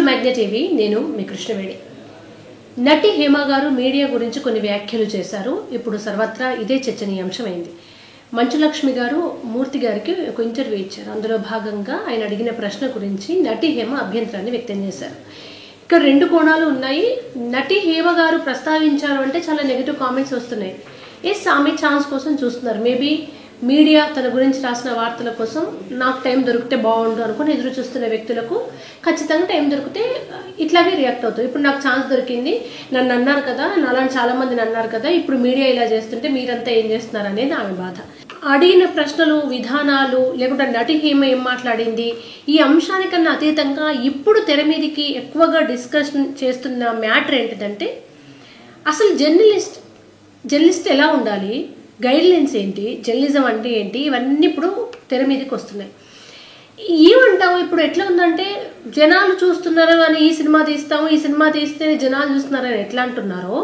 To magnet TV నేను మీ కృష్ణవేణి. నటి హేమ గారు మీడియా గురించి కొన్ని వ్యాఖ్యలు చేశారు. ఇప్పుడు సర్వత్రా ఇదే చర్చనీయాంశమైంది. మంచులక్ష్మి గారు మూర్తి గారికి ఒక ఇంటర్వ్యూ ఇచ్చారు. అందులో భాగంగా ఆయన అడిగిన ప్రశ్న గురించి నటి హేమ అభ్యంతరాన్ని వ్యక్తం చేశారు. ఇక్కడ రెండు కోణాలు ఉన్నాయి. నటి హేమ గారు ప్రస్తావించారు అంటే చాలా నెగిటివ్ కామెంట్స్ వస్తున్నాయి. ఆమె ఛాన్స్ కోసం చూస్తున్నారు. మేబీ మీడియా తన గురించి రాసిన వార్తల కోసం నాకు టైం దొరికితే బాగుండు అనుకుని ఎదురు చూస్తున్న వ్యక్తులకు ఖచ్చితంగా టైం దొరికితే ఇట్లాగే రియాక్ట్ అవుతుంది. ఇప్పుడు నాకు ఛాన్స్ దొరికింది, నన్ను అన్నారు కదా, అలాంటి చాలామందిని అన్నారు కదా, ఇప్పుడు మీడియా ఇలా చేస్తుంటే మీరంతా ఏం చేస్తున్నారు అనేది ఆమె బాధ. అడిగిన ప్రశ్నలు, విధానాలు, లేకుంటే నటి హేమ ఏం మాట్లాడింది, ఈ అంశానికన్నా అతీతంగా ఇప్పుడు తెర మీదకి ఎక్కువగా డిస్కషన్ చేస్తున్న మ్యాటర్ ఏంటిదంటే అసలు జర్నలిస్ట్ ఎలా ఉండాలి, గైడ్ లైన్స్ ఏంటి, జర్నలిజం అంటే ఏంటి, ఇవన్నీ ఇప్పుడు తెర మీదకి వస్తున్నాయి. ఏమంటావు ఇప్పుడు ఎట్లా ఉందంటే జనాలు చూస్తున్నారు అని ఈ సినిమా తీస్తే జనాలు చూస్తున్నారని ఎట్లా అంటున్నారో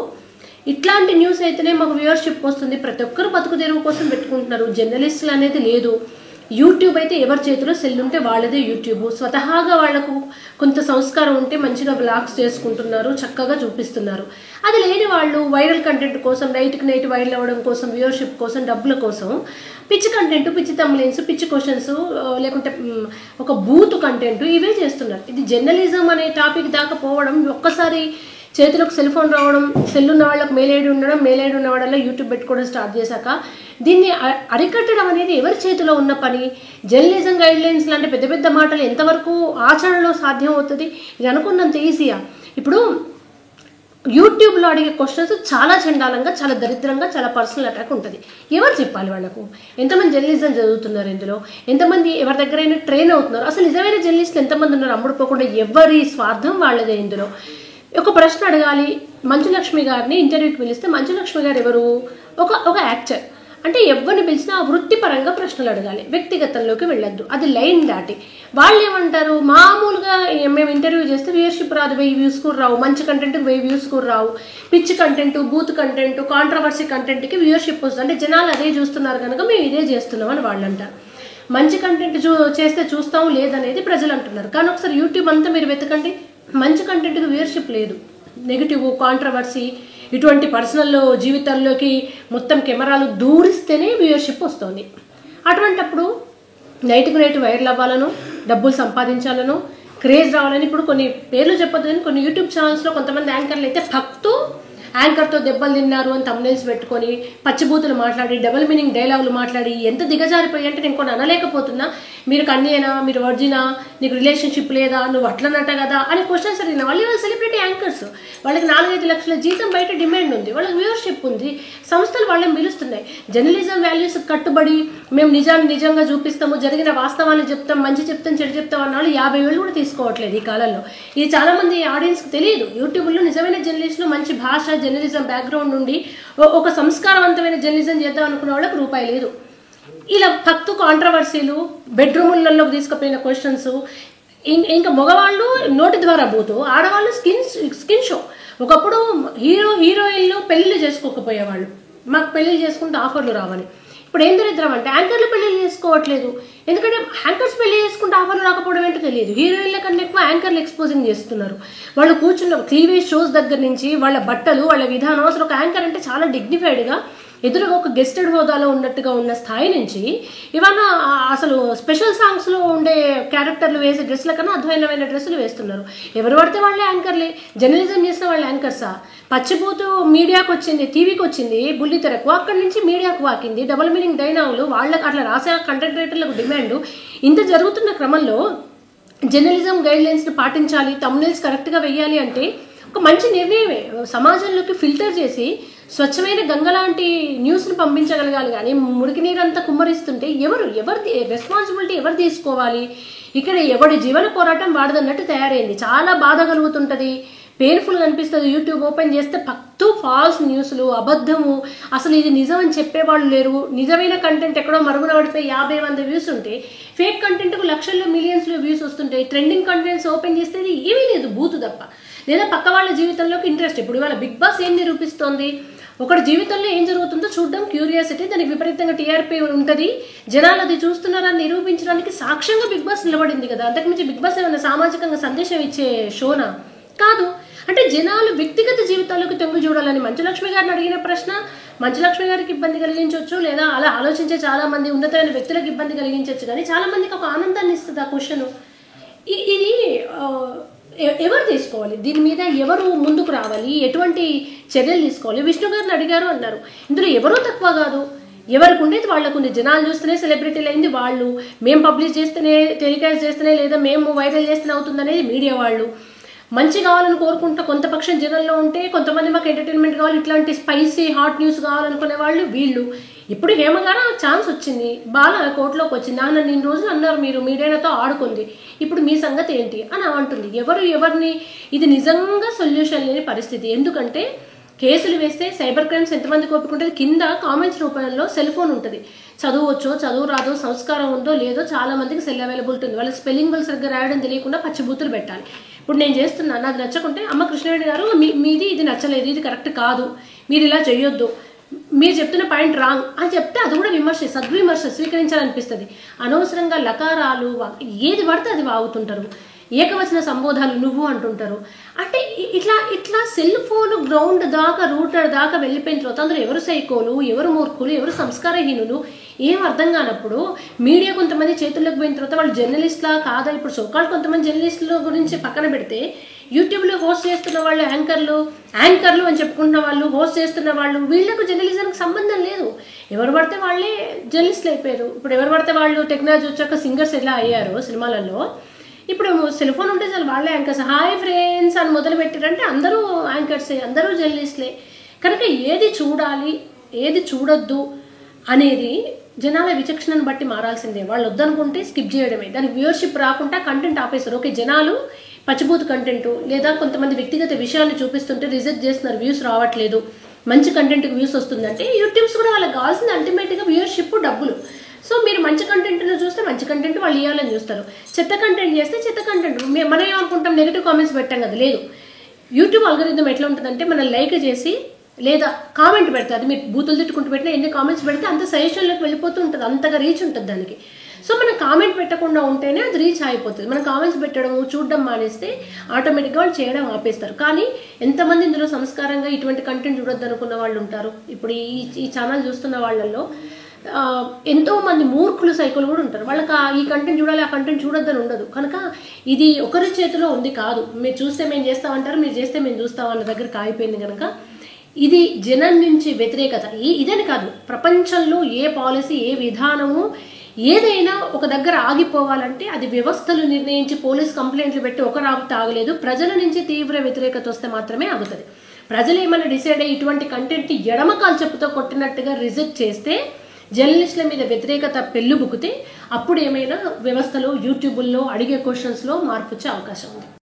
ఇట్లాంటి న్యూస్ అయితేనే మాకు వ్యూవర్షిప్ వస్తుంది. ప్రతి ఒక్కరు బతుకు తెరువు కోసం పెట్టుకుంటున్నారు. జర్నలిస్టులు అనేది లేదు. యూట్యూబ్ అయితే ఎవరి చేతిలో సెల్ ఉంటే వాళ్ళదే యూట్యూబ్. స్వతహాగా వాళ్లకు కొంత సంస్కారం ఉంటే మంచిగా బ్లాగ్స్ చేసుకుంటున్నారు, చక్కగా చూపిస్తున్నారు. అది లేని వాళ్ళు వైరల్ కంటెంట్ కోసం, నైట్కి నైట్ వైరల్ అవ్వడం కోసం, వ్యూవర్షిప్ కోసం, డబ్బుల కోసం పిచ్చి కంటెంట్, పిచ్చి తమ్లైన్స్, పిచ్చి క్వశ్చన్స్, లేకుంటే ఒక బూత్ కంటెంట్ ఇవే చేస్తున్నారు. ఇది జర్నలిజం అనే టాపిక్ దాకా పోవడం, ఒక్కసారి చేతిలోకి సెల్ ఫోన్ రావడం, సెల్ ఉన్న వాళ్ళకి మెయిల్ ఐడి ఉండడం, మెయిల్ ఐడి ఉన్న వాళ్ళలో యూట్యూబ్ పెట్టుకోవడం స్టార్ట్ చేశాక దీన్ని అరికట్టడం అనేది ఎవరి చేతిలో ఉన్న పని? జర్నలిజం గైడ్ లైన్స్ లాంటి పెద్ద పెద్ద మాటలు ఎంతవరకు ఆచరణలో సాధ్యం అవుతుంది? ఇది అనుకున్నంత ఈజీయా? ఇప్పుడు యూట్యూబ్లో అడిగే క్వశ్చన్స్ చాలా చండాలంగా, చాలా దరిద్రంగా, చాలా పర్సనల్ అటాక్ ఉంటుంది. ఎవరు చెప్పాలి వాళ్ళకు? ఎంతమంది జర్నలిజం చదువుతున్నారు ఇందులో? ఎంతమంది ఎవరి దగ్గరైనా ట్రైన్ అవుతున్నారు? అసలు నిజమైన జర్నలిస్టులు ఎంతమంది ఉన్నారు? అమ్ముడుపోకుండా ఎవరి స్వార్థం వాళ్ళదే ఇందులో. ఒక ప్రశ్న అడగాలి. మంచులక్ష్మి గారిని ఇంటర్వ్యూకి పిలిస్తే మంచులక్ష్మి గారు ఎవరు? ఒక యాక్టర్. అంటే ఎవరిని పిలిచినా వృత్తిపరంగా ప్రశ్నలు అడగాలి, వ్యక్తిగతంలోకి వెళ్ళొద్దు. అది లైన్ దాటి వాళ్ళు ఏమంటారు, మామూలుగా మేము ఇంటర్వ్యూ చేస్తే వ్యూవర్షిప్ రాదు, 1000 వ్యూస్ కూడా రావు, మంచి కంటెంట్కి 1000 వ్యూస్ కూడా రావు, పిచ్చి కంటెంట్, బూత్ కంటెంట్, కాంట్రవర్సీ కంటెంట్కి వ్యూవర్షిప్ వస్తుంది. అంటే జనాలు అదే చూస్తున్నారు కనుక మేము ఇదే చేస్తున్నాం అని వాళ్ళు అంటారు. మంచి కంటెంట్ చేస్తే చూస్తాం లేదనేది ప్రజలు అంటున్నారు. కానీ ఒకసారి యూట్యూబ్ అంతా మీరు వెతకండి, మంచి కంటెంట్కి వ్యూవర్షిప్ లేదు. నెగిటివ్, కాంట్రవర్సీ, ఇటువంటి పర్సనల్ జీవితాల్లోకి మొత్తం కెమెరాలు దూరిస్తేనే వ్యూవర్షిప్ వస్తుంది. అటువంటప్పుడు నైట్కు నైట్ వైరల్ అవ్వాలను, డబ్బులు సంపాదించాలను, క్రేజ్ రావాలని, ఇప్పుడు కొన్ని పేర్లు చెప్పొద్దు కానీ కొన్ని యూట్యూబ్ ఛానల్స్లో కొంతమంది యాంకర్లు అయితే భక్తు యాంకర్తో దెబ్బలు తిన్నారు అని తమ్నైల్స్ పెట్టుకొని పచ్చిబూతులు మాట్లాడి, డబుల్ మీనింగ్ డైలాగులు మాట్లాడి ఎంత దిగజారిపోయి అంటే నేను కొన్ని అనలేకపోతున్నా. మీరు కన్యేనా, మీరు వర్జినా, నీకు రిలేషన్షిప్ లేదా, నువ్వు అట్లనట కదా అని క్వశ్చన్స్ అడిగిన వాళ్ళు సెలబ్రిటీ యాంకర్స్. వాళ్ళకి 4-5 లక్షల జీతం బయట డిమాండ్ ఉంది, వాళ్ళకి వ్యూవర్షిప్ ఉంది, సంస్థలు వాళ్ళని పిలుస్తున్నాయి. జర్నలిజం వాల్యూస్ కట్టుబడి మేము నిజాన్ని నిజంగా చూపిస్తాము, జరిగిన వాస్తవాన్ని చెప్తాం, మంచి చెప్తాం, చెడు చెప్తాం అన్న వాళ్ళు 50,000 కూడా తీసుకోవట్లేదు ఈ కాలంలో. ఇది చాలామంది ఆడియన్స్కి తెలియదు. యూట్యూబ్లో నిజమైన జర్నలిస్టులు మంచి భాష, జర్నలిజం బ్యాక్గ్రౌండ్ నుండి ఒక సంస్కారవంతమైన జర్నలిజం చేద్దాం అనుకున్న వాళ్ళకి రూపాయి లేదు. ఇలా భక్తు, కాంట్రవర్సీలు, బెడ్రూములలోకి తీసుకుపోయిన క్వశ్చన్స్, ఇంకా మగవాళ్ళు నోటి ద్వారా పోతూ, ఆడవాళ్ళు స్కిన్ షో. ఒకప్పుడు హీరోయిన్లు పెళ్లిళ్ళు చేసుకోకపోయేవాళ్ళు, మాకు పెళ్లిళ్ళు చేసుకుంటే ఆఫర్లు రావని. ఇప్పుడు ఏం దరిద్రం అంటే యాంకర్లు పెళ్లిళ్ళు చేసుకోవట్లేదు. ఎందుకంటే యాంకర్స్ పెళ్లి చేసుకుంటే ఆఫర్లు రాకపోవడం ఏంటో తెలియదు. హీరోయిన్ల కన్నా ఎక్కువ యాంకర్లు ఎక్స్పోజింగ్ చేస్తున్నారు. వాళ్ళు కూర్చున్న క్లీవేజ్ షోస్ దగ్గర నుంచి వాళ్ళ బట్టలు, వాళ్ళ విధానం, అసలు ఒక యాంకర్ అంటే చాలా డిగ్నిఫైడ్గా ఎదురుగా ఒక గెస్టెడ్ హోదాలో ఉన్నట్టుగా ఉన్న స్థాయి నుంచి ఇవన్న అసలు స్పెషల్ సాంగ్స్లో ఉండే క్యారెక్టర్లు వేసే డ్రెస్ల కన్నా అద్భుతమైన డ్రెస్సులు వేస్తున్నారు. ఎవరు పడితే వాళ్ళే యాంకర్లే. జర్నలిజం చేసిన వాళ్ళ యాంకర్సా? పచ్చిపోతూ మీడియాకు వచ్చింది, టీవీకి వచ్చింది, బుల్లితెరకు, అక్కడి నుంచి మీడియాకు వాకింది, డబుల్ మీనింగ్ డైలాగులు, వాళ్ళకి అట్లా రాసే కంటెంట్ రైటర్లకు డిమాండ్. ఇంత జరుగుతున్న క్రమంలో జర్నలిజం గైడ్ లైన్స్ని పాటించాలి, తమ్నైల్స్ కరెక్ట్గా వెయ్యాలి అంటే ఒక మంచి నిర్ణయమే. సమాజంలోకి ఫిల్టర్ చేసి స్వచ్ఛమైన గంగ లాంటి న్యూస్ని పంపించగలగాలి. కానీ మురికి నీరంతా కుమ్మరిస్తుంటే ఎవరి రెస్పాన్సిబిలిటీ ఎవరు తీసుకోవాలి? ఇక్కడ ఎవడి జీవన పోరాటం వాడదన్నట్టు తయారైంది. చాలా బాధ కలుగుతుంటుంది, పెయిన్ఫుల్గా అనిపిస్తుంది. యూట్యూబ్ ఓపెన్ చేస్తే పక్తూ ఫాల్స్ న్యూస్లు, అబద్ధము, అసలు ఇది నిజం అని చెప్పేవాళ్ళు లేరు. నిజమైన కంటెంట్ ఎక్కడో మరుగున పడిపోయి 50-100 వ్యూస్ ఉంటే, ఫేక్ కంటెంట్కు లక్షల్లో మిలియన్స్లో వ్యూస్ వస్తుంటాయి. ట్రెండింగ్ కంటెంట్స్ ఓపెన్ చేస్తే ఏమీ లేదు, బూతు తప్ప. లేదా పక్క వాళ్ళ జీవితంలోకి ఇంట్రెస్ట్. ఇప్పుడు ఇవాళ బిగ్ బాస్ ఏం నిరూపిస్తోంది? ఒకటి జీవితంలో ఏం జరుగుతుందో చూడడం క్యూరియాసిటీ, దానికి విపరీతంగా టీఆర్పీ ఉంటుంది, జనాలు అది చూస్తున్నారని నిరూపించడానికి సాక్ష్యంగా బిగ్ బాస్ నిలబడింది కదా. అంతకుమించి బిగ్ బాస్ ఏమైనా సామాజికంగా సందేశం ఇచ్చే షోనా? కాదు. అంటే జనాలు వ్యక్తిగత జీవితాలకు తొంగి చూడాలని మంచులక్ష్మి గారిని అడిగిన ప్రశ్న మంచులక్ష్మి గారికి ఇబ్బంది కలిగించవచ్చు, లేదా అలా ఆలోచించే చాలా మంది ఉన్నతమైన వ్యక్తులకు ఇబ్బంది కలిగించవచ్చు, కానీ చాలా మందికి ఒక ఆనందాన్ని ఇస్తుంది ఆ క్వశ్చన్. ఇది ఎవరు తీసుకోవాలి, దీని మీద ఎవరు ముందుకు రావాలి, ఎటువంటి చర్యలు తీసుకోవాలి? విష్ణు గారిని అడిగారు అన్నారు, ఇందులో ఎవరూ తక్కువ కాదు, ఎవరికి ఉండేది వాళ్ళకు ఉంది. జనాలు చూస్తేనే సెలబ్రిటీలు అయింది వాళ్ళు, మేము పబ్లిష్ చేస్తేనే, టెలికాస్ట్ చేస్తేనే, లేదా మేము వైరల్ చేస్తేనే అవుతుంది అనేది మీడియా వాళ్ళు. మంచి కావాలని కోరుకుంటా కొంత పక్షం జనంలో ఉంటే, కొంతమంది మాకు ఎంటర్టైన్మెంట్ కావాలి, ఇట్లాంటి స్పైసీ హాట్ న్యూస్ కావాలనుకునే వాళ్ళు వీళ్ళు. ఇప్పుడు హేమగారు ఛాన్స్ వచ్చింది, బాల కోర్టులోకి వచ్చింది, నన్ను ఇన్ని రోజులు అన్నారు మీరు, మీడియాతో ఆడుకుంది, ఇప్పుడు మీ సంగతి ఏంటి అని అంటుంది. ఎవరిని, ఇది నిజంగా సొల్యూషన్ లేని పరిస్థితి. ఎందుకంటే కేసులు వేస్తే సైబర్ క్రైమ్స్ ఎంతమంది కోపుకుంటుంది, కింద కామెంట్స్ రూపంలో సెల్ ఫోన్ ఉంటుంది, చదువువచ్చో చదువు రాదో, సంస్కారం ఉందో లేదో చాలా మందికి సెల్ అవైలబుల్ ఉంటుంది, వాళ్ళకి స్పెల్లింగ్ బుల్ సరిగ్గా రాయడం తెలియకుండా పచ్చిబూతులు పెట్టాలి. ఇప్పుడు నేను చేస్తున్నాను, నాకు నచ్చకుంటే అమ్మ కృష్ణవేణి గారు మీది ఇది నచ్చలేదు, ఇది కరెక్ట్ కాదు, మీరు ఇలా చేయొద్దు, మీరు చెప్తున్న పాయింట్ రాంగ్ అని చెప్తే అది కూడా విమర్శ, సద్విమర్శ స్వీకరించాలనిపిస్తుంది. అనవసరంగా లకారాలు ఏది పడితే అది వాగుతుంటారు, ఏకవచన సంబోధాలు నువ్వు అంటుంటారు. అంటే ఇట్లా సెల్ ఫోన్ గ్రౌండ్ దాకా, రూటర్ దాకా వెళ్ళిపోయిన తర్వాత అందులో ఎవరు సైకోలు, ఎవరు మూర్ఖులు, ఎవరు సంస్కారహీనులు ఏం అర్థం కానప్పుడు మీడియా కొంతమంది చేతుల్లోకి పోయిన తర్వాత వాళ్ళు జర్నలిస్ట్లా కాదా? ఇప్పుడు సోకాళ్ళు కొంతమంది జర్నలిస్టుల గురించి పక్కన పెడితే, యూట్యూబ్లో హోస్ట్ చేస్తున్న వాళ్ళు యాంకర్లు అని చెప్పుకుంటున్న వాళ్ళు, హోస్ట్ చేస్తున్న వాళ్ళు, వీళ్ళకు జర్నలిజంకి సంబంధం లేదు. ఎవరు పడితే వాళ్ళే జర్నలిస్టులు అయిపోయారు. ఇప్పుడు ఎవరు పడితే వాళ్ళు టెక్నాలజీ వచ్చాక సింగర్స్ ఎలా అయ్యారు సినిమాలలో, ఇప్పుడు సెల్ ఫోన్ ఉంటే చాలు వాళ్ళే యాంకర్స్. హాయ్ ఫ్రెండ్స్ అని మొదలు పెట్టారంటే అందరూ యాంకర్సే, అందరూ జర్నలిస్టులే. కనుక ఏది చూడాలి, ఏది చూడొద్దు అనేది జనాల విచక్షణను బట్టి మారాల్సిందే. వాళ్ళు వద్దనుకుంటే స్కిప్ చేయడమే, దానికి వ్యూవర్షిప్ రాకుండా కంటెంట్ ఆపేస్తారు. ఓకే, జనాలు పచ్చిబూత్ కంటెంట్ లేదా కొంతమంది వ్యక్తిగత విషయాన్ని చూపిస్తుంటే రిజెక్ట్ చేస్తున్నారు, వ్యూస్ రావట్లేదు, మంచి కంటెంట్కి వ్యూస్ వస్తుందంటే యూట్యూబ్స్ కూడా వాళ్ళకి కావాల్సింది అల్టిమేట్గా వ్యూవర్షిప్, డబ్బులు. సో మీరు మంచి కంటెంట్ను చూస్తే మంచి కంటెంట్ వాళ్ళు ఇవ్వాలని చూస్తారు, చెత్త కంటెంట్ చేస్తే చెత్త కంటెంట్. మనం ఏమనుకుంటాం, నెగిటివ్ కామెంట్స్ పెట్టాం కదా, లేదు. యూట్యూబ్ అల్గోరిథం ఎట్లా ఉంటుందంటే, మనం లైక్ చేసి లేదా కామెంట్ పెడితే, అది మీరు బూతులు తిట్టుకుంటూ పెట్టినా ఎన్ని కామెంట్స్ పెడితే అంత సజెషన్లోకి వెళ్ళిపోతూ ఉంటుంది, అంతగా రీచ్ ఉంటుంది దానికి. సో మనం కామెంట్ పెట్టకుండా ఉంటేనే అది రీచ్ అయిపోతుంది. మనం కామెంట్స్ పెట్టడం, చూడడం మానేస్తే ఆటోమేటిక్గా వాళ్ళు చేయడం ఆపేస్తారు. కానీ ఎంతమంది ఇందులో సంస్కారంగా ఇటువంటి కంటెంట్ చూడొద్దు అనుకున్న వాళ్ళు ఉంటారు. ఇప్పుడు ఈ ఛానల్ చూస్తున్న వాళ్ళల్లో ఎంతో మంది మూర్ఖులు, సైకోలు కూడా ఉంటారు. వాళ్ళకి ఈ కంటెంట్ చూడాలి, ఆ కంటెంట్ చూడొద్దని ఉండదు. కనుక ఇది ఒకరి చేతిలో ఉంది కాదు, మీరు చూస్తే మేము చేస్తామంటారు, మీరు చేస్తే మేము చూస్తామన్న దగ్గరికి ఆగిపోయింది. కనుక ఇది జనం నుంచి వ్యతిరేకత, ఇదని కాదు, ప్రపంచంలో ఏ పాలసీ, ఏ విధానము, ఏదైనా ఒక దగ్గర ఆగిపోవాలంటే అది వ్యవస్థలు నిర్ణయించి పోలీస్ కంప్లైంట్లు పెట్టి ఒక రాబు ఆగలేదు, ప్రజల నుంచి తీవ్ర వ్యతిరేకత వస్తే మాత్రమే ఆగుతుంది. ప్రజలు ఏమైనా డిసైడ్ అయ్యి ఇటువంటి కంటెంట్ ఎడమకాలు చెప్పుతో కొట్టినట్టుగా రిజెక్ట్ చేస్తే, జర్నలిస్టుల మీద వ్యతిరేకత పెళ్ళుబుకితే, అప్పుడు ఏమైనా వ్యవస్థలో, యూట్యూబ్లో అడిగే క్వశ్చన్స్లో మార్పు వచ్చే అవకాశం ఉంది.